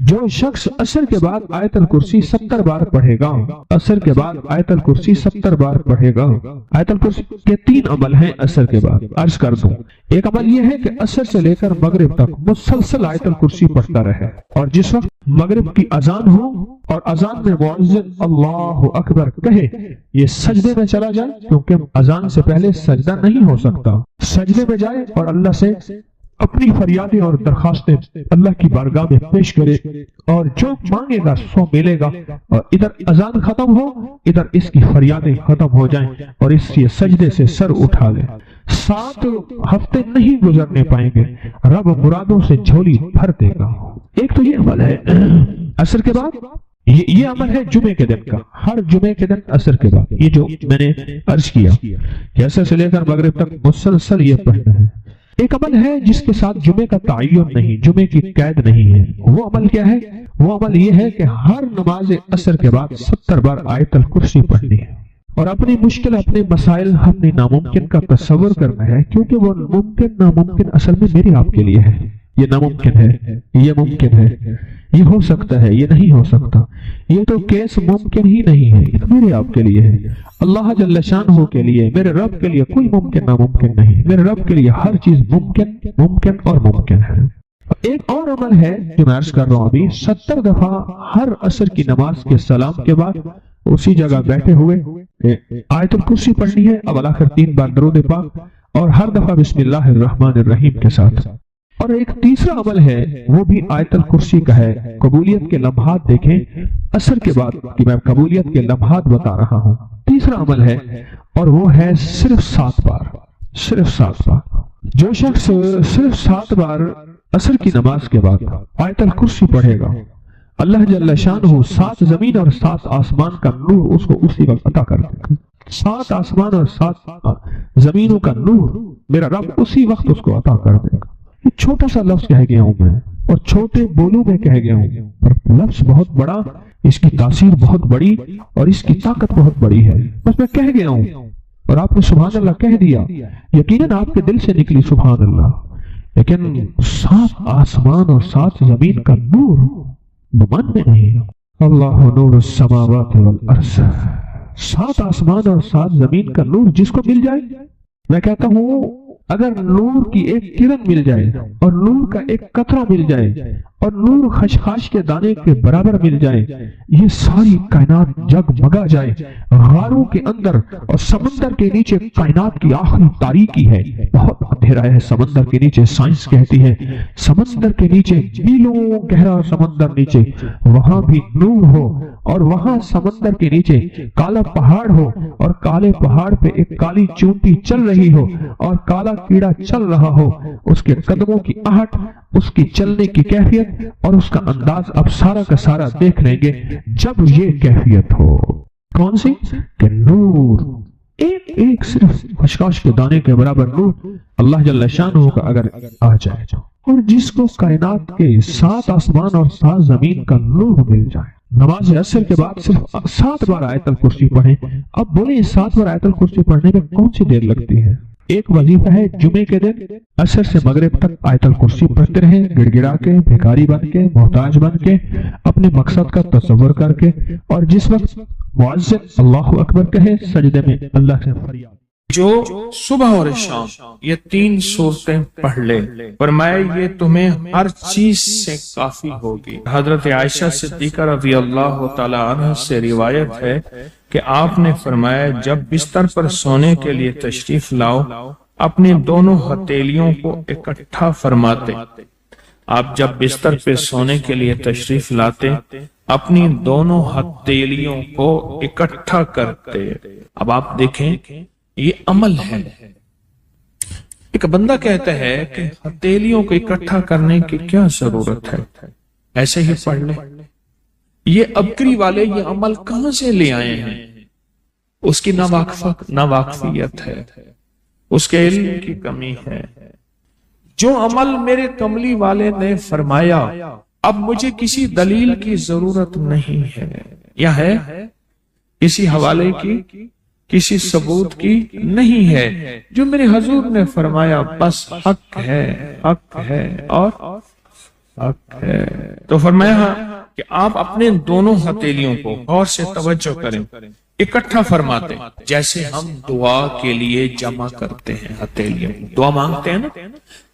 جو شخص عصر کے بعد آیت الکرسی 70 بار پڑھے گا، عصر کے بعد آیت الکرسی 70 بار پڑھے گا۔ آیت الکرسی کے 3 عمل ہیں عصر کے بعد، عرض کر دوں۔ ایک عمل یہ ہے کہ عصر سے لے کر مغرب تک مسلسل آیت الکرسی پڑھتا رہے، اور جس وقت مغرب کی اذان ہو اور اذان میں مؤذن اللہ اکبر کہے، یہ سجدے میں چلا جائے، کیونکہ اذان سے پہلے سجدہ نہیں ہو سکتا، سجدے میں جائے اور اللہ سے اپنی فریادیں اور درخواستیں اللہ کی بارگاہ میں پیش کرے، اور جو مانگے گا سو ملے گا، اور ادھر اذان ختم ہو، ادھر اس کی فریادیں ختم ہو جائیں، اور اس کے سجدے سے سر اٹھا لے۔ 7 ہفتے نہیں گزرنے پائیں گے، رب مرادوں سے جھولی بھر دے گا۔ ایک تو یہ عمل ہے عصر کے بعد، یہ عمل ہے جمعے کے دن کا، ہر جمعے کے دن عصر کے بعد، یہ جو میں نے عرض کیا کہ عصر سے لے کر مغرب تک مسلسل یہ پڑھنا ہے۔ ایک عمل ہے جس کے ساتھ جمعے کا تعین نہیں، جمعے کی قید نہیں ہے۔ وہ عمل کیا ہے؟ وہ عمل یہ ہے کہ ہر نماز عصر کے بعد 70 بار آیت الکرسی پڑھنی ہے، اور اپنی مشکل، اپنے مسائل، اپنی ناممکن کا تصور کرنا ہے، کیونکہ وہ ممکن ناممکن اصل میں میری آپ کے لیے ہے۔ یہ ناممکن ہے، یہ ممکن ہے، یہ ہو سکتا ہے، یہ نہیں ہو سکتا، یہ تو کیس ممکن ہی نہیں ہے، یہ میرے آپ کے لیے ہے۔ اللہ جل شانہ کے لیے، میرے رب کے لیے کوئی ممکن ناممکن نہیں، میرے رب کے لیے ہر چیز ممکن اور ممکن ہے۔ ایک اور عمل ہے جو میں عرض کر رہا ہوں ابھی، 70 دفعہ ہر عصر کی نماز کے سلام کے بعد اسی جگہ بیٹھے ہوئے آیت الکرسی پڑھنی ہے، اب آخر 3 بار درود پاک، اور ہر دفعہ بسم اللہ الرحمن الرحیم کے ساتھ۔ اور ایک تیسرا عمل ہے، وہ بھی آیت الکرسی کا ہے۔ قبولیت کے لمحات دیکھیں عصر کے بعد، کہ میں قبولیت کے لمحات بتا رہا ہوں۔ تیسرا عمل ہے، اور وہ ہے صرف 7 بار، صرف 7 بار۔ جو شخص صرف 7 بار عصر کی نماز کے بعد آیت الکرسی پڑھے گا، اللہ جل شانہ 7 زمین اور 7 آسمان کا نور اس کو اسی وقت عطا کر دے گا۔ 7 آسمان اور 7 زمینوں کا نور میرا رب اسی وقت اس کو عطا کر دے گا۔ یہ چھوٹا سا لفظ کہہ گیا ہوں میں، اور چھوٹے بولوں میں کہہ گیا ہوں، پر لفظ بہت بڑا، اس کی تاثیر بہت بڑی، اور اس کی طاقت بہت بڑی ہے۔ بس میں کہہ گیا ہوں اور آپ نے سبحان اللہ کہہ دیا، یقیناً آپ کے دل سے نکلی سبحان اللہ، لیکن 7 آسمان اور 7 زمین کا نور من میں نہیں۔ اللہ نور السماوات والارض، 7 آسمان اور 7 زمین کا نور جس کو مل جائے، میں کہتا ہوں اگر نور کی ایک کرن مل جائے، اور نور کا ایک قطرہ مل جائے، اور نور خشخاش کے دانے کے برابر مل جائے، یہ ساری کائنات جگمگا جائے۔ غاروں کے اندر اور سمندر کے نیچے کائنات کی آخری تاریکی ہے، بہت اندھیرا ہے سمندر کے نیچے، سائنس کہتی ہے سمندر کے نیچے میلوں گہرا سمندر نیچے، وہاں بھی نور ہو، اور وہاں سمندر کے نیچے کالا پہاڑ ہو، اور کالے پہاڑ پہ ایک کالی چونٹی چل رہی ہو، اور کالا کیڑا چل رہا ہو، اس کے قدموں کی آہٹ، اس کی چلنے کی کیفیت اور اس کا انداز اب سارا کا سارا دیکھ لیں گے جب یہ کیفیت ہو۔ کون سی؟ کہ نور، ایک صرف خشخاش کے دانے کے برابر نور اللہ جل شانہ کا اگر آ جائے، اور جس کو کائنات کے 7 آسمان اور 7 زمین کا نور مل جائے۔ نماز عصر کے بعد صرف 7 بار آیت الکرسی پڑھیں۔ اب بولیں 7 بار آیت الکرسی پڑھنے میں کون سی دیر لگتی ہے؟ ایک وظیفہ ہے جمعے کے دن عصر سے مغرب تک آیت الکرسی پڑھتے رہیں، گڑ گڑا کے، بھیکاری بن کے، محتاج بن کے، اپنے مقصد کا تصور کر کے، اور جس وقت مؤذن اللہ اکبر کہے سجدے میں اللہ سے فریاد۔ جو صبح اور شام یہ 3 صورتیں پڑھ لے، فرمایا یہ تمہیں ہر چیز سے کافی ہوگی۔ حضرت عائشہ صدیقہ رضی اللہ تعالی عنہ سے روایت ہے کہ آپ نے فرمایا جب بستر پر سونے کے لیے تشریف لاؤ، اپنی دونوں ہتھیلیوں کو اکٹھا فرماتے۔ آپ جب بستر پہ سونے کے لیے تشریف لاتے، اپنی دونوں ہتھیلیوں کو اکٹھا کرتے۔ اب آپ دیکھیں یہ عمل ہے۔ ایک بندہ کہتا ہے کہ ہتھیلیوں کو اکٹھا کرنے کی کیا ضرورت ہے، ایسے ہی پڑھ لے۔ یہ ابکری والے یہ عمل کہاں سے لے آئے ہیں؟ اس کی ناواقفیت ہے، اس کے علم کی کمی ہے۔ جو عمل میرے کملی والے نے فرمایا، اب مجھے کسی دلیل کی ضرورت نہیں ہے، یا ہے کسی حوالے کی، کسی ثبوت کی نہیں ہے۔ جو میرے حضور نے فرمایا بس حق ہے، حق ہے، اور حق ہے۔ تو فرمایا کہ آپ اپنے دونوں ہتھیلیوں کو غور سے توجہ کریں، اکٹھا فرماتے ہیں جیسے ہم دعا کے لیے جمع کرتے ہیں ہتھیلیوں، دعا مانگتے ہیں نا،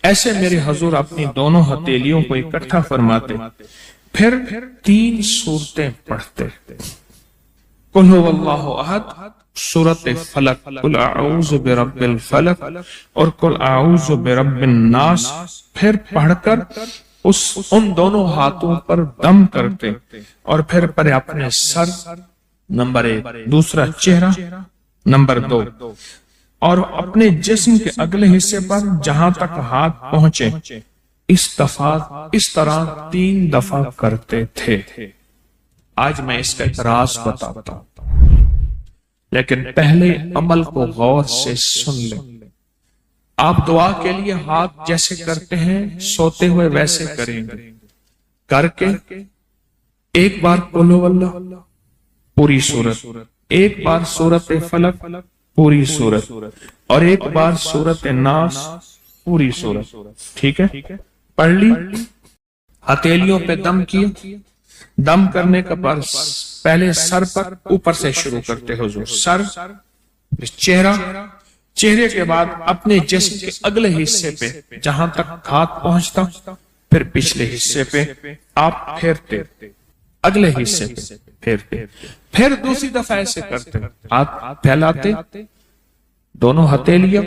ایسے میرے حضور اپنی دونوں ہتھیلیوں کو اکٹھا فرماتے، پھر 3 سورتیں پڑھتے، قل هو اللہ احد، سورت فلق، قل اعوذ برب الفلق اور قل اعوذ برب الناس، پھر پڑھ کر ان دونوں ہاتھوں پر دم کرتے اور پھر پر اپنے سر نمبر 1، دوسرا چہرہ نمبر 2، اور اپنے جسم کے اگلے حصے پر جہاں تک ہاتھ پہنچے اس طرح 3 دفعہ کرتے تھے۔ آج میں اس کا ایک راز بتاتا ہوں، لیکن پہلے عمل کو غور سے سن لیں۔ آپ دعا کے لیے ہاتھ جیسے کرتے ہیں سوتے ہوئے ویسے کریں گے، کر کے ایک بار قل هو اللہ پوری سورت، ایک بار سورت فلق پوری سورت، اور ایک بار سورت ناس پوری سورت، ٹھیک ہے؟ پڑھ لی، ہتھیلیوں پہ دم کیا، دم کرنے کا پہلے سر پر اوپر سے شروع کرتے حضور، سر، چہرہ، چہرے کے بعد اپنے جسم کے اگلے حصے پہ جہاں تک ہاتھ پہنچتا، پھر پچھلے حصے پہ آپ پھیرتے، اگلے حصے پہ پھیرتے، پھر دوسری دفعہ ایسے کرتے، ہاتھ پھیلاتے، دونوں ہتھیلیاں،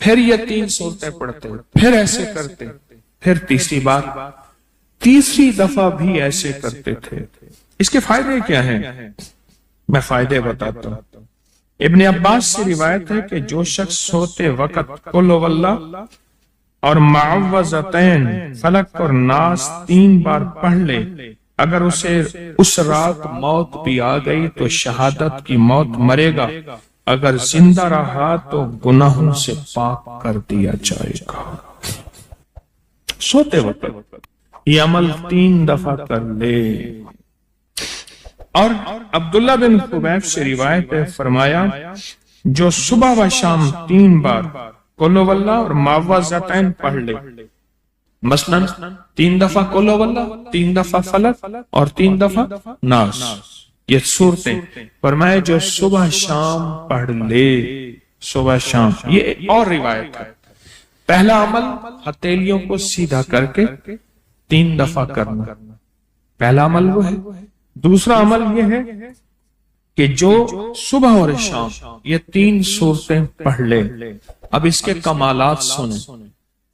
پھر یہ 3 سورتیں پڑھتے، پھر ایسے کرتے، پھر تیسری بار، تیسری دفعہ بھی ایسے کرتے تھے۔ اس کے فائدے کیا ہیں؟ میں فائدے بتاتا ہوں۔ ابن عباس سے روایت ہے کہ جو شخص سوتے وقت قل هو اللہ اور معوذتین فلق اور ناس 3 بار پڑھ لے، اگر اسے اس رات موت بھی آ گئی تو شہادت کی موت مرے گا، اگر زندہ رہا تو گناہوں سے پاک کر دیا جائے گا۔ سوتے وقت یہ عمل 3 دفعہ کر لے۔ اور عبداللہ بن خبیب سے روایت ہے، فرمایا جو صبح و شام 3 بار قل هو اللہ اور معوذتین پڑھ لے، مثلا 3 دفعہ قل هو اللہ، 3 دفعہ فلق اور 3 دفعہ ناس، یہ صورتیں، فرمایا جو صبح شام پڑھ لے، صبح شام۔ یہ اور روایت ہے، پہلا عمل ہتھیلیوں کو سیدھا کر کے 3 دفعہ کرنا، پہلا عمل وہ ہے۔ دوسرا عمل یہ ہے کہ جو صبح اور شام یہ 3 صورتیں پڑھ لے۔ اب اس کے کمالات سنیں،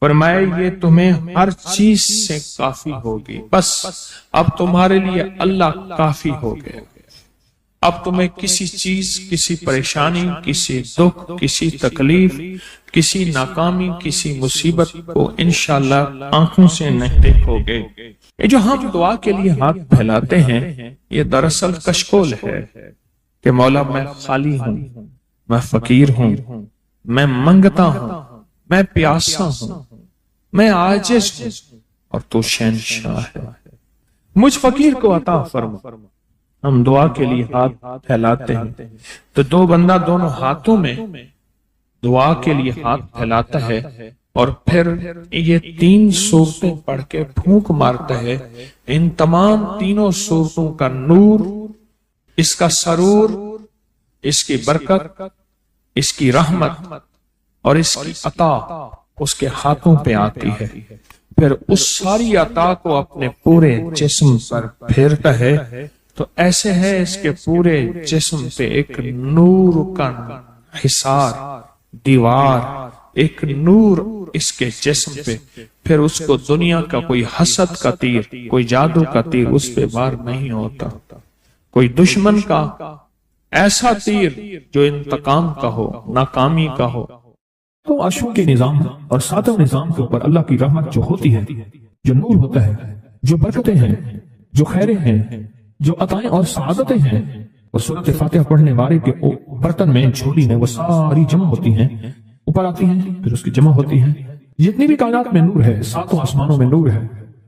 فرمایا یہ تمہیں ہر چیز سے کافی ہوگی، بس اب تمہارے لیے اللہ کافی ہو گئے، اب تمہیں کسی چیز، کسی پریشانی، کسی دکھ، کسی تکلیف، کسی ناکامی، کسی مصیبت کو انشاءاللہ آنکھوں سے نہیں دیکھو گے۔ یہ جو ہم دعا کے لیے ہاتھ پھیلاتے ہیں یہ دراصل کشکول ہے کہ مولا میں خالی ہوں، میں فقیر ہوں، میں منگتا ہوں، میں پیاسا ہوں، میں عاجز ہوں، اور تو شہنشاہ ہے، مجھ فقیر کو عطا فرما۔ ہم دعا کے لیے ہاتھ پھیلاتے ہیں تو 2 بندہ دونوں ہاتھوں میں دعا کے لیے ہاتھ پھیلاتا ہے اور پھر یہ 3 صورتیں پڑھ کے پھونک مارتا ہے، ان تمام 3 صورتوں کا نور، اس کا سرور، اس کی برکت، اس کی رحمت اور اس کی عطا اس کے ہاتھوں پہ آتی ہے، پھر اس ساری عطا کو اپنے پورے جسم پر پھیرتا ہے، تو ایسے ہے اس کے پورے جسم پہ ایک نور کا حصار، دیوار، ایک نور اس کے جسم پہ، پھر اس کو دنیا کا کوئی حسد کا تیر، کوئی جادو کا تیر اس پہ وار نہیں ہوتا، کوئی دشمن کا ایسا تیر جو انتقام کا ہو، ناکامی کا ہو۔ تو عاشق کے نظام اور ساتوں نظام کے اوپر اللہ کی رحمت جو ہوتی ہے، جو نور ہوتا ہے، جو برکتیں ہیں، جو خیریں ہیں، جو عطائیں اور سعادتیں ہیں، وہ سورۃ فاتحہ پڑھنے والے کے برتن میں، جھولی میں وہ ساری جمع ہوتی ہیں، اوپر آتی ہیں، پھر اس کی جمع ہوتی ہیں۔ جتنی بھی کائنات میں نور ہے، 7 آسمانوں میں نور ہے،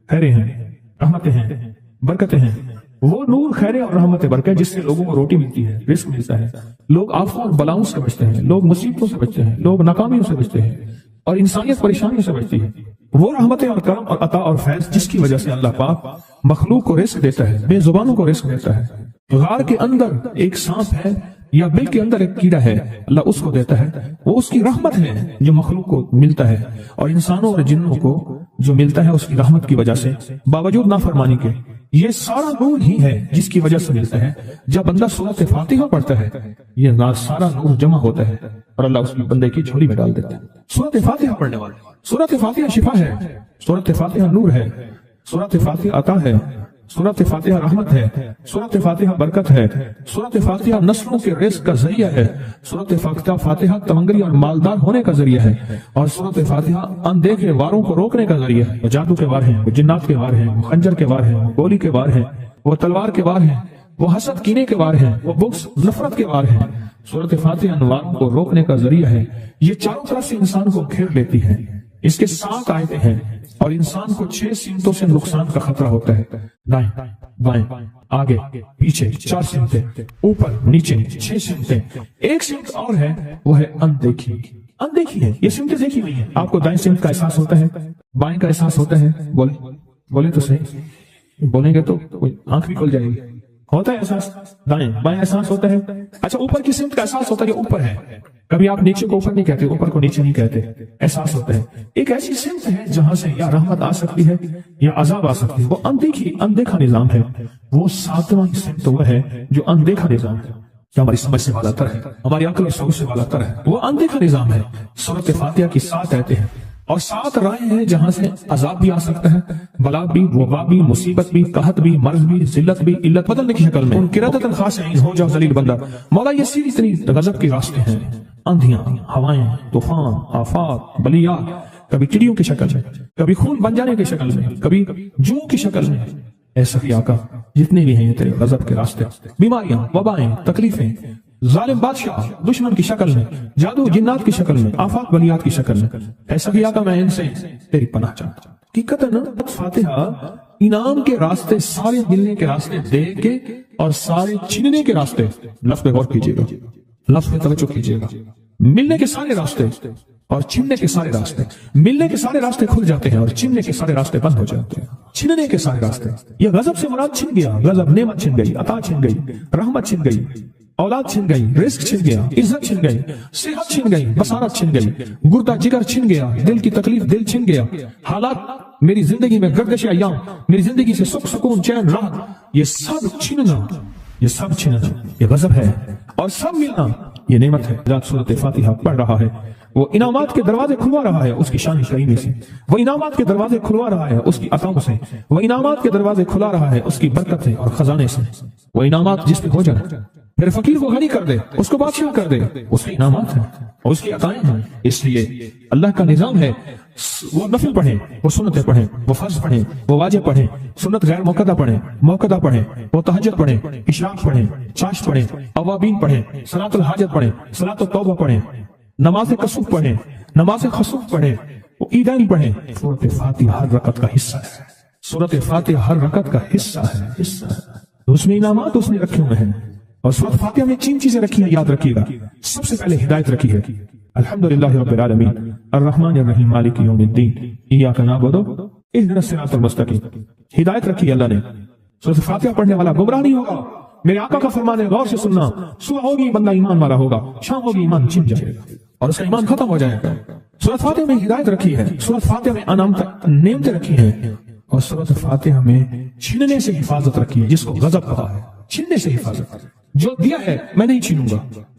خیریں ہیں، رحمتیں ہیں، برکتیں ہیں، وہ نور، خیریں اور رحمتیں، برکت جس سے لوگوں کو روٹی ملتی ہے، رزق ملتا ہے، لوگ آفتوں اور بلاؤں سے بچتے ہیں، لوگ مصیبتوں سے بچتے ہیں، لوگ ناکامیوں سے بچتے ہیں، اور انسانیت پریشانی سے بچتی ہے۔ وہ رحمتیں اور کرم اور عطا اور فیض جس کی وجہ سے اللہ پاک مخلوق کو رزق دیتا ہے، بے زبانوں کو رزق دیتا ہے۔ غار کے اندر ایک سانپ ہے یا بل کے اندر ایک کیڑا ہے، اللہ اس کو دیتا ہے، وہ اس کی رحمت ہے جو مخلوق کو ملتا ہے، اور انسانوں اور جنوں کو جو ملتا ہے اس کی رحمت کی وجہ سے باوجود نافرمانی کے۔ یہ سارا نور ہی ہے جس کی وجہ سے ملتا ہے۔ جب بندہ سورۃ فاتحہ پڑھتا ہے یہ سارا نور جمع ہوتا ہے اور اللہ اس بندے کی جھولی میں ڈال دیتا ہے۔ سورۃ فاتحہ پڑھنے والے، سورۃ فاتحہ شفا ہے، سورۃ فاتحہ نور ہے، سورۃ فاتحہ عطا ہے، سورۃ فاتحہ رحمت ہے، سورۃ فاتحہ برکت ہے، سورۃ فاتحہ نسلوں کے رزق کا ذریعہ ہے، سورۃ فاتحہ تمنگری اور مالدار ہونے کا ذریعہ ہے، اور سورۃ فاتحہ اندیکھے واروں کو روکنے کا ذریعہ ہے۔ وہ جادو کے وار ہیں، وہ جنات کے وار ہیں، وہ خنجر کے وار ہیں، وہ گولی کے وار ہیں، وہ تلوار کے وار ہیں، وہ حسد کینے کے وار ہیں، وہ بغض نفرت کے وار ہیں۔ سورۃ فاتحہ ان واروں کو روکنے کا ذریعہ ہے۔ یہ چاروں طرف سے انسان کو گھیر لیتی ہے۔ اس کے 7 آیتیں ہیں اور انسان کو 6 سمتوں سے نقصان کا خطرہ ہوتا ہے، دائیں بائیں آگے پیچھے 4 سمتیں، اوپر نیچے 6 سمتیں۔ ایک سمت اور ہے، وہ ہے اندیکھی۔ اندیکھی ہے، یہ سمتیں دیکھی ہوئی ہیں۔ آپ کو دائیں سمت کا احساس ہوتا ہے، بائیں کا احساس ہوتا ہے، بولے تو صحیح، بولیں گے تو آنکھ بھی کھل جائے گی۔ ہوتا ہے احساس، دائیں بائیں احساس ہوتا ہے۔ اچھا اوپر کی سمت کا احساس ہوتا ہے، یہ اوپر ہے۔ کبھی آپ نیچے کو اوپر نہیں کہتے، اوپر کو نیچے نہیں کہتے، احساس ہوتا ہے۔ ایک ایسی سمت ہے جہاں سے یا رحمت آ سکتی ہے یا عذاب آ سکتی ہے، وہ اندیکھا نظام ہے۔ وہ 7واں سمت وہ ہے جو اندیکھا نظام ہے، جو ہماری سمجھ سے بالا تر ہے، ہماری عقل اور شعور سے بالا تر ہے، وہ اندیکھا نظام ہے۔ سورۃ فاتحہ کی 7 آیتیں ہیں اور 7 راہیں ہیں جہاں سے عذاب بھی آ سکتا ہے، بلا بھی، وبا بھی، مصیبت بھی، قحط بھی، مرض بھی، ذلت بھی، علت بدلنے کی شکل میں۔ قرادۃ خاشعین، ہو جاؤ ذلیل بندہ۔ مولا یہ سیدھی اتنی غضب کے راستے ہیں، آندھیاں، ہوائیں، طوفان، آفات، بلیات، کبھی چڑیوں کی شکل میں، کبھی خون بن جانے کی شکل میں، کبھی جو کی شکل میں۔ اے سخی آقا جتنے بھی ہیں یہ تیرے غضب کے راستے، بیماریاں، وبائیں، تکلیفیں، ظالم بادشاہ دشمن کی شکل میں، جادو جنات کی شکل میں، آفات بلیات کی شکل میں، اے سخی آقا میں ان سے تیری پناہ چاہتا ہوں۔ حقیقتاً فاتحہ انعام کے راستے، سارے ملنے کے راستے دیکھ کے اور سارے چھیننے کے راستے، لفظ پہ غور کیجیے گا، لفظ پہ توجہ کیجیے گا۔ ملنے کے سارے راستے اور چھننے کے سارے راستے، ملنے کے سارے راستے کھل جاتے ہیں اور چھننے کے سارے راستے بند ہو جاتے ہیں۔ چھننے کے سارے راستے، یہ غضب سے مراد چھن گیا، غضب نعمت چھن گئی، عطا چھن گئی، رحمت چھن گئی، اولاد چھن گئی، رزق چھن گیا، عزت چھن گئی، صحت چھن گئی، بصارت چھن گئی، گردہ جگر چھن گیا، دل کی تکلیف دل چھن گیا، حالات میری زندگی میں گردش ایام، میری زندگی سے سکھ سکون چین راحت، یہ سب چھننا، یہ سب چھننا یہ غضب ہے، اور سب ملنا یہ نعمت ہے۔ ذات سورۃ فاتحہ پڑھ رہا ہے وہ انعامات کے دروازے کھلوا رہا ہے اس کی شان کریمی سے، وہ انعامات کے دروازے کھلوا رہا ہے اس کی عطاؤں سے، وہ انعامات کے دروازے کھلا رہا ہے اس کی برکت سے اور خزانے سے۔ وہ انعامات جس پہ ہو جائے، پھر فقیر کو غنی کر دے، اس کو بادشاہ کر دے، اس کے انعامات ہیں اور اس کی عطائیں ہیں۔ اس لیے اللہ کا نظام ہے، وہ نفل پڑھیں، وہ سنتیں پڑھیں، وہ فرض پڑھیں، وہ واجب پڑھیں، سنت غیر موقدہ پڑھیں، موقدہ پڑھیں، وہ تہجد پڑھیں، اشراق پڑھیں، چاشت پڑھیں، اوابین پڑھیں، صلاۃ الحاجت پڑھیں، صلاۃ التوبہ پڑھیں، نماز کسوف پڑھیں، نماز خسوف پڑھیں، وہ عیدین پڑھیں۔ سورۃ فاتحہ ہر رکعت کا حصہ ہے، سورۃ فاتحہ ہر رکعت کا حصہ ہے، اس میں انعامات اس نے رکھے ہوئے ہیں۔ اور سورۃ فاتحہ میں 3 چیزیں رکھی ہیں، یاد رکھیے گا۔ سب سے پہلے ہدایت رکھی ہے، الحمدللہ رب العالمین الرحمن الرحیم مالک یوم الدین ایاک نعبد اهدنا الصراط المستقیم۔ ہدایت رکھی اللہ نے۔ سورۃ فاتحہ پڑھنے والا گمراہ نہیں ہوگا، میرے آقا کا فرمان ہے، غور سے سننا۔ صبح ہوگی بندہ ایمان والا ہوگا، شام ہوگی ایمان چھن جائے گا اور اس کا ایمان ختم ہو جائے گا۔ سورۃ فاتحہ میں ہدایت رکھی ہے، سورۃ فاتحہ میں نعمتیں رکھی ہیں، اور سورۃ فاتحہ میں چھیننے سے حفاظت رکھی ہے، جس کو غضب کہا ہے، چھیننے سے حفاظت۔ جو دیا ہے میں نہیں چھینوں گا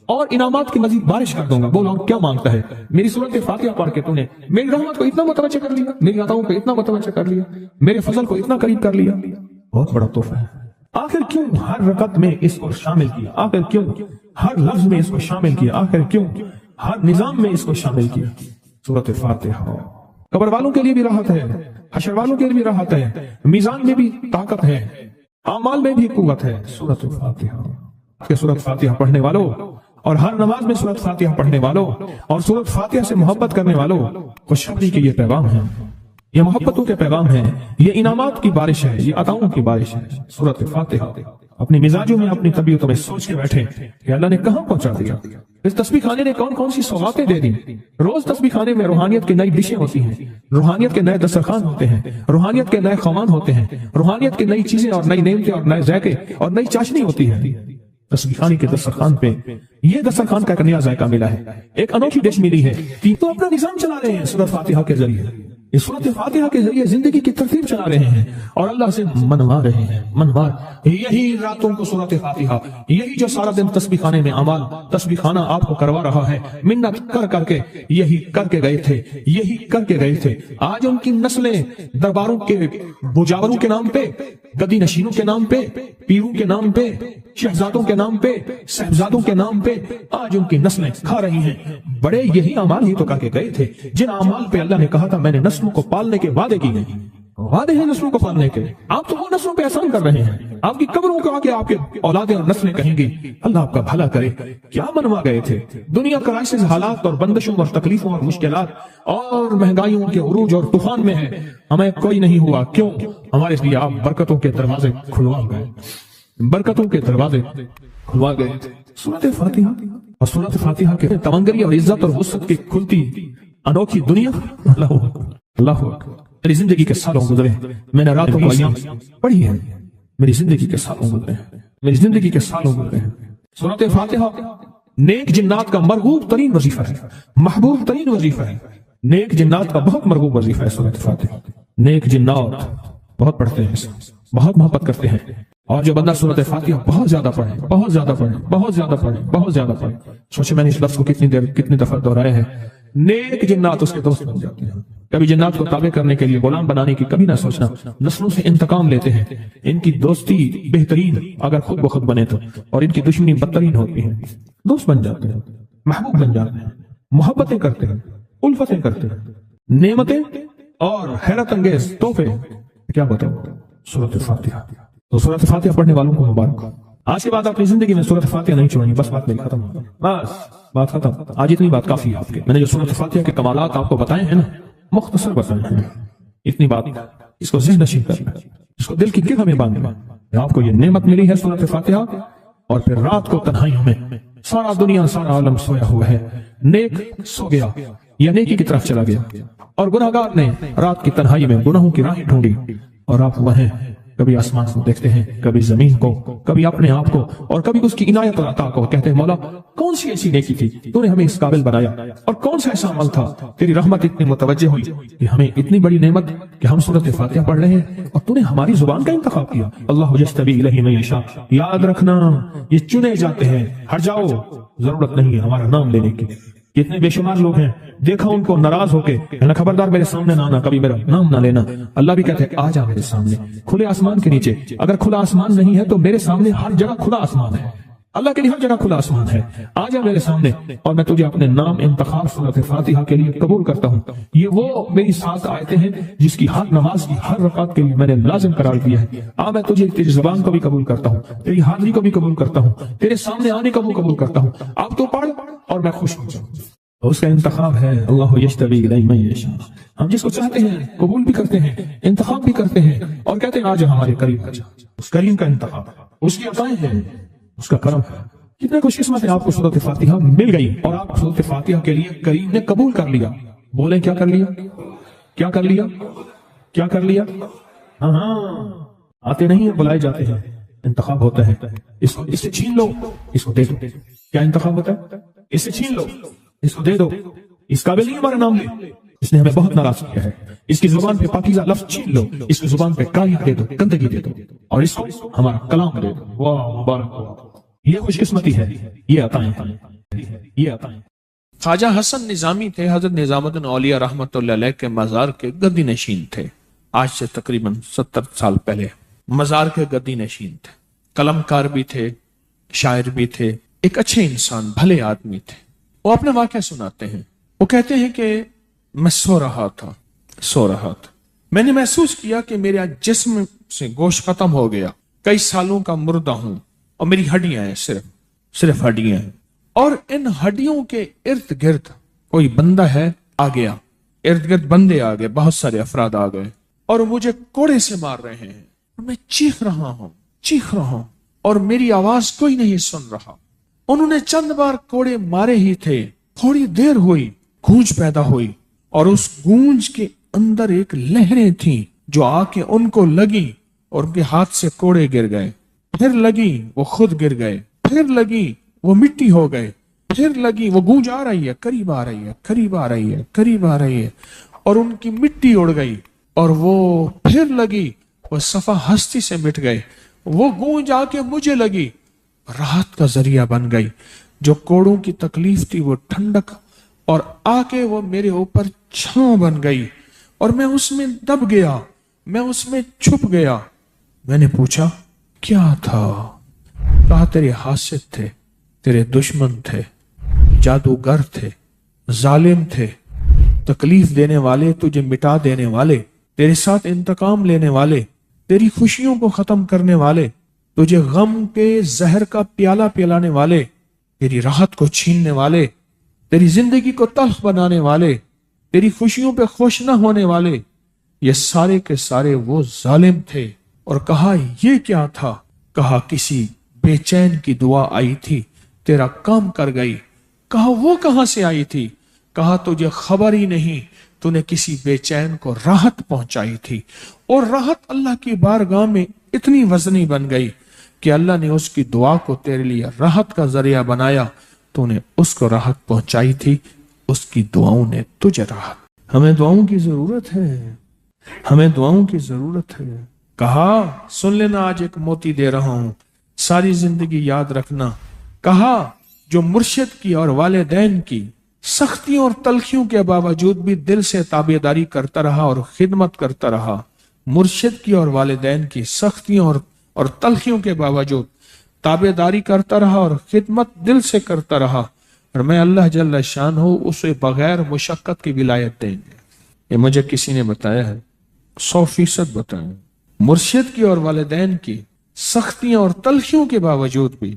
اور انعامات کی مزید بارش کر دوں گا۔ بولو کیا مانگتا ہے؟ میری سورۃ فاتحہ پڑھ کے تو نے میری رحمت کو اتنا متوجہ کر لیا، میری عطاؤں کو اتنا متوجہ کر لیا، میرے فضل کو اتنا قریب کر لیا، بہت بڑا تحفہ ہے۔ آخر کیوں ہر رکعت میں اس کو شامل کیا؟ آخر کیوں ہر لفظ میں اس کو شامل کیا؟ آخر کیوں ہر نظام میں اس کو شامل کیا؟ سورۃ فاتحہ قبر والوں کے لیے بھی راحت ہے، حشر والوں کے لیے بھی راحت ہے، میزان میں بھی طاقت ہے، اعمال میں بھی قوت ہے۔ سورۃ فاتحہ کہ سورۃ فاتحہ پڑھنے والوں اور ہر نماز میں سورۃ فاتحہ پڑھنے والوں اور سورۃ فاتحہ سے محبت کرنے والوں خوشخبری کے یہ پیغام ہے، یہ محبتوں کے پیغام ہے، یہ انعامات کی بارش ہے، یہ عطاؤں کی بارش ہے۔ سورۃ فاتحہ اپنی مزاجوں میں، اپنی طبیعتوں میں سوچ کے بیٹھے کہ اللہ نے کہاں پہنچا دیا، اس تسبیح خانے نے کون کون سی سوغاتیں دے دی. روز تسبیح خانے میں روحانیت کی نئی ڈشیں ہوتی ہیں، روحانیت کے نئے دسترخوان ہوتے ہیں، روحانیت کے نئے خوان ہوتے ہیں، روحانیت کی نئی چیزیں اور نئی نعمتیں اور نئے ذائقے اور نئی چاشنی ہوتی ہے. تسبیح خانے کے دسترخوان پہ یہ دسترخوان کا ایک نیا ذائقہ ملا ہے، ایک انوکھی ڈش ملی ہے. تو اپنا نظام چلا رہے ہیں سورۃ فاتحہ کے ذریعے، اس سورۃ فاتحہ کے ذریعے زندگی کی ترتیب چلا رہے ہیں اور اللہ سے منوا رہے ہیں. منوا یہی راتوں کو سورۃ فاتحہ، یہی جو سارا دن تسبیح خانے میں اعمال تسبیح خانہ آپ کو کروا رہا ہے، منت کر کر کے یہی کر کے گئے تھے، یہی کر کے گئے تھے. آج ان کی نسلیں درباروں کے بجاوروں کے نام پہ، گدی نشینوں کے نام پہ، پیروں کے نام پہ، شہزادوں کے نام پہ، صاحبزادوں کے نام پہ آج ان کی نسلیں کھا رہی ہیں. بڑے یہی اعمال ہی تو کر کے گئے تھے جن اعمال پہ اللہ نے کہا تھا میں نے نسلوں کو پالنے کے وعدے کی گئے. وعدے ہیں نسلوں کو پالنے کے، آپ تو وہ نسلوں پہ احسان کر رہے ہیں. آپ کی قبروں کو آگے آپ کے اولادیں اور نسلیں کہیں گی اللہ آپ کا بھلا کرے. کیا منوا گئے تھے؟ دنیا کرائسس حالات اور بندشوں اور تکلیفوں اور مشکلات اور مہنگائیوں کے عروج اور طوفان میں ہے، ہمیں کوئی نہیں ہوا. کیوں؟ ہمارے لیے آپ برکتوں کے دروازے کھلوا گئے، برکتوں کے دروازے کھلوا گئے. سورۃ فاتحہ اور سورۃ فاتحہ کے تمنگری اور عزت اور وسعت کی کھلتی انوکھی دنیا. اللہ اللہ میری زندگی کے سالوں گزرے، میں نے راتوں کو ایام پڑھی ہیں، میری زندگی کے سالوں گزرے ہیں، میری زندگی کے سالوں گزرے ہیں. سورۃ فاتحہ نیک جنات کا مرغوب ترین وظیفہ ہے، محبوب ترین وظیفہ ہے. نیک جنات کا بہت مرغوب وظیفہ ہے سورۃ فاتحہ. نیک جنات بہت پڑھتے ہیں، بہت محبت کرتے ہیں. اور جو بندہ سورۃ فاتحہ بہت زیادہ پڑھے، بہت زیادہ پڑھے، بہت زیادہ پڑھے، بہت زیادہ پڑھے، سوچے میں نے اس لفظ کو کتنی دفعہ دہرایا ہے. نیک جنات اس کے دوست بن جاتے ہیں. کبھی جنات کو تابع کرنے کے لیے غلام بنانے کی کبھی نہ سوچنا. نسلوں سے انتقام لیتے ہیں. ان کی دوستی بہترین اگر خود بخود بنے تو، اور ان کی دشمنی بدترین ہوتی ہے. دوست بن جاتے ہیں، محبوب بن جاتے ہیں، محبتیں کرتے ہیں، الفتیں کرتے ہیں، نعمتیں اور حیرت انگیز تحفے. کیا بتاؤ سورۃ فاتحہ. تو سورۃ فاتحہ پڑھنے والوں کو مبارک. آج کے بعد اپنی زندگی میں سورۃ فاتحہ نہیں چھوڑیں. بس بات میری ختم، بس بات ختم. آج اتنی بات کافی ہے آپ کے. میں نے جو سورۃ فاتحہ کے کمالات آپ کو بتائے ہیں نا، مختصر بتائے ہیں، اتنی بات اس کو ذہن نشین کرنا، اس کو دل کی گرہ میں باندھنا. آپ کو یہ نعمت ملی ہے سورۃ فاتحہ، اور پھر رات کو تنہائیوں میں سارا دنیا سارا عالم سویا ہوا ہے، نیک سو گیا یا نیکی کی طرف چلا گیا، اور گناہگار نے رات کی تنہائی میں گناہوں کی راہیں ڈھونڈی، اور آپ وہیں کبھی آسمان کو دیکھتے ہیں، کبھی زمین کو، کبھی اپنے آپ کو، اور کبھی اس کی عنایت اور عطا کو. کہتے ہیں مولا کون سی ایسی نیکی تھی تو نے ہمیں اس قابل بنایا، اور کون سا ایسا عمل تھا تیری رحمت اتنی متوجہ ہوئی کہ ہمیں اتنی بڑی نعمت کہ ہم سورۃ فاتحہ پڑھ رہے ہیں اور تو نے ہماری زبان کا انتخاب کیا. اللہ یجتبی الیہ من یشاء. یاد رکھنا یہ چنے جاتے ہیں، ہٹ جاؤ، ضرورت نہیں ہے ہمارا نام لینے کی. کتنے بے شمار لوگ ہیں، دیکھا ان کو ناراض ہو کے خبردار میرے سامنے نہ آنا، کبھی میرا نام نہ لینا. اللہ بھی کہتے ہیں آ جا میرے سامنے کھلے آسمان کے نیچے. اگر کھلا آسمان نہیں ہے تو میرے سامنے ہر جگہ کھلا آسمان ہے. اللہ کے لیے ہر جگہ کھلا آسمان ہے. آ جا میرے سامنے اور میں تجھے اپنے نام انتخاب سورۃ فاتحہ کے لیے قبول کرتا ہوں. یہ وہ میری 7 آیتیں ہیں جس کی ہر نماز کی ہر رکعت کے لیے میں نے لازم قرار دیا ہے. میں تجھے تیری زبان کو بھی قبول کرتا ہوں، تیری حاضری کو بھی قبول کرتا ہوں، تیرے سامنے آنے کو بھی قبول کرتا ہوں. آپ تو پڑھ اور میں خوش ہو جاؤں. اس کا انتخاب ہے اللہ یجتبی الیہ من یشاء. ہم جس کو چاہتے ہیں قبول بھی کرتے ہیں، انتخاب بھی کرتے ہیں، اور کہتے ہیں آج ہمارے قریب آ جا. اس کریم کا انتخاب، اس کی عطائیں ہیں، اس کا کرم ہے. کتنے خوش قسمت ہے آپ کو سورۃ فاتحہ مل گئی اور آپ سورۃ فاتحہ کے لیے کریم نے قبول کر لیا. بولیں کیا کر لیا؟ کیا کر لیا؟ کیا کر لیا؟ ہاں آتے نہیں ہیں، بلائے جاتے ہیں. انتخاب ہوتا ہے، اس سے چھین لو، اس کو دے دو. کیا انتخاب ہوتا ہے؟ اس سے چھین لو، اس کو دے دو. اس قابل نہیں ہمارا نام لے، اس نے ہمیں بہت ناراض کیا ہے. اس کی زبان پہ پاکیزہ لفظ چھین لو، اس کی زبان پہ کاریہ دے دو، گندگی دے دو، اور اس کو ہمارا کلام دے دو. واہ مبارک ہو. یہ خوش قسمتی ہے، یہ عطائیں ہیں، یہ عطائیں. خواجہ حسن نظامی تھے، حضرت نظام الدین اولیاء رحمۃ اللہ علیہ کے مزار کے گدی نشین تھے. آج سے تقریباً 70 سال پہلے مزار کے گدی نشین تھے. قلم کار بھی تھے، شاعر بھی تھے، ایک اچھے انسان، بھلے آدمی تھے. وہ اپنے واقعہ سناتے ہیں. وہ کہتے ہیں کہ میں سو رہا تھا. میں نے محسوس کیا کہ میرے جسم سے گوشت ختم ہو گیا. کئی سالوں کا مردہ ہوں اور میری ہڈیاں ہیں، صرف ہڈیاں ہیں. اور ان ہڈیوں کے ارد گرد کوئی بندہ ہے آ گیا، ارد گرد بندے آ گئے، بہت سارے افراد آ گئے اور مجھے کوڑے سے مار رہے ہیں. میں چیخ رہا ہوں اور میری آواز کوئی نہیں سن رہا. انہوں نے چند بار کوڑے مارے ہی تھے، تھوڑی دیر ہوئی، گونج پیدا ہوئی، اور اس گونج کے اندر ایک لہریں تھیں جو آ کے ان کو لگی اور ان کے ہاتھ سے کوڑے گر گئے، پھر لگی وہ خود گر گئے، پھر لگی وہ مٹی ہو گئے، پھر لگی وہ گونج آ رہی ہے، قریب آ رہی ہے، قریب آ رہی ہے، قریب آ رہی ہے، اور ان کی مٹی اڑ گئی، اور وہ پھر لگی، وہ صفا ہستی سے مٹ گئے، وہ گونج آ کے مجھے لگی، راحت کا ذریعہ بن گئی، جو کوڑوں کی تکلیف تھی وہ ٹھنڈک، اور آ کے وہ میرے اوپر چھاؤں بن گئی، اور میں اس میں دب گیا، میں اس میں چھپ گیا۔ میں نے پوچھا کیا تھا؟ کہا تیرے حاسد تھے، تیرے دشمن تھے، جادوگر تھے، ظالم تھے، تکلیف دینے والے، تجھے مٹا دینے والے، تیرے ساتھ انتقام لینے والے، تیری خوشیوں کو ختم کرنے والے، تجھے غم کے زہر کا پیالہ پلانے والے، تیری راحت کو چھیننے والے، تیری زندگی کو تلخ بنانے والے، تیری خوشیوں پہ خوش نہ ہونے والے، یہ سارے کے سارے وہ ظالم تھے۔ اور کہا یہ کیا تھا؟ کہا کسی بے چین کی دعا آئی تھی، تیرا کام کر گئی۔ کہا وہ کہاں سے آئی تھی؟ کہا تجھے خبر ہی نہیں، تو نے کسی بے چین کو راحت پہنچائی تھی، اور راحت اللہ کی بارگاہ میں اتنی وزنی بن گئی کہ اللہ نے اس کی دعا کو تیرے لیے راحت کا ذریعہ بنایا، تو نے اس کو راحت پہنچائی تھی، اس کی دعاؤں نے تجھے راحت۔ ہمیں دعاؤں کی ضرورت ہے، ہمیں دعاؤں کی ضرورت ہے۔ کہا سن لینا، آج ایک موتی دے رہا ہوں، ساری زندگی یاد رکھنا۔ کہا جو مرشد کی اور والدین کی سختیوں اور تلخیوں کے باوجود بھی دل سے تابعداری کرتا رہا اور خدمت کرتا رہا، مرشد کی اور والدین کی سختیوں اور تلخیوں کے باوجود تابعداری کرتا رہا اور خدمت دل سے کرتا رہا، اور میں اللہ جل شان ہوں اسے بغیر مشقت کی ولایت دیں گے۔ یہ مجھے کسی نے بتایا ہے، 100% بتایا۔ مرشد کی اور والدین کی سختیوں اور تلخیوں کے باوجود بھی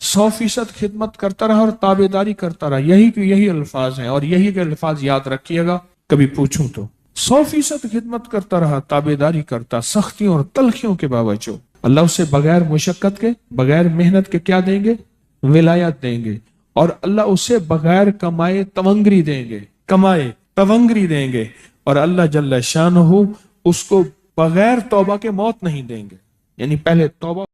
100% خدمت کرتا رہا اور تابعداری کرتا رہا۔ یہی الفاظ ہیں، اور یہی کے الفاظ یاد رکھیے گا کبھی پوچھوں تو۔ 100% خدمت کرتا رہا، تابعداری کرتا، سختیوں اور تلخیوں کے باوجود۔ اللہ اسے بغیر مشقت کے، بغیر محنت کے کیا دیں گے؟ ولایت دیں گے، اور اللہ اسے بغیر کمائے تونگری دیں گے، کمائے تونگری دیں گے، اور اللہ جل شانہ اس کو بغیر توبہ کے موت نہیں دیں گے، یعنی پہلے توبہ